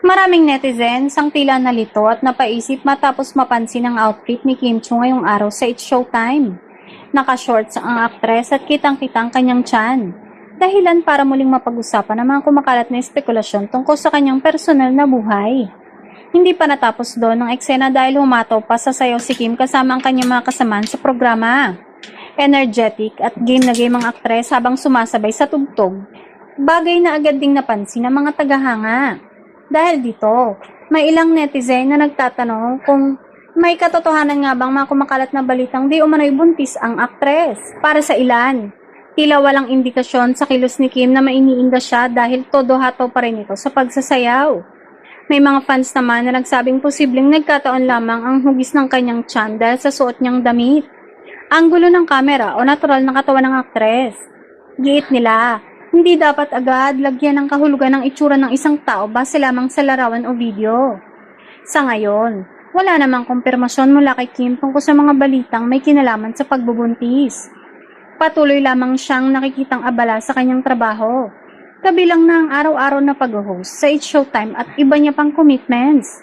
Maraming netizens ang tila nalito at napaisip matapos mapansin ang outfit ni Kim Chiu ngayong araw sa It's Showtime. Naka-shorts ang aktres at kitang-kitang kanyang tiyan. Dahilan para muling mapag-usapan ang mga kumakalat na espekulasyon tungkol sa kanyang personal na buhay. Hindi pa natapos doon ang eksena dahil humataw pa sa sayaw si Kim kasama ang kanyang mga kasamaan sa programa. Energetic at game na game ang aktres habang sumasabay sa tugtog. Bagay na agad ding napansin ng mga tagahanga. Dahil dito, may ilang netizen na nagtatanong kung may katotohanan nga bang mga kumakalat na balitang di umano'y buntis ang aktres. Para sa ilan, tila walang indikasyon sa kilos ni Kim na mainiinda siya dahil todo hataw pa rin ito sa pagsasayaw. May mga fans naman na nagsabing posibleng nagkataon lamang ang hugis ng kanyang tiyan dahil sa suot niyang damit, anggulo ng kamera o natural na katawan ng aktres. Giit nila, hindi dapat agad lagyan ng kahulugan ng itsura ng isang tao base lamang sa larawan o video. Sa ngayon, wala namang kumpirmasyon mula kay Kim tungkol sa mga balitang may kinalaman sa pagbubuntis. Patuloy lamang siyang nakikitang abala sa kanyang trabaho, kabilang na ang araw-araw na pag-host sa It's Showtime at iba niya pang commitments.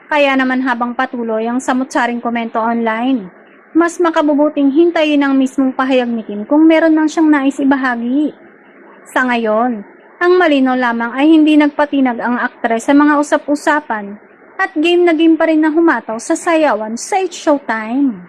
Kaya naman habang patuloy ang samut-saring komento online, mas makabubuting hintayin ang mismong pahayag ni Kim kung meron nang siyang nais ibahagi. Sa ngayon, ang malinaw lamang ay hindi nagpatinag ang aktres sa mga usap-usapan at game na game pa rin na humataw sa sayawan sa It's Showtime.